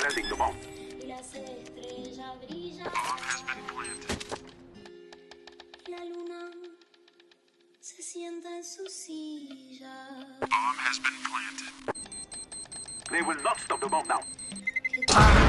planting the bomb. Y las estrellas brillan. Bomb has been planted. Y la luna se sienta en su silla. Bomb has been planted. They will not stop the bomb now. Que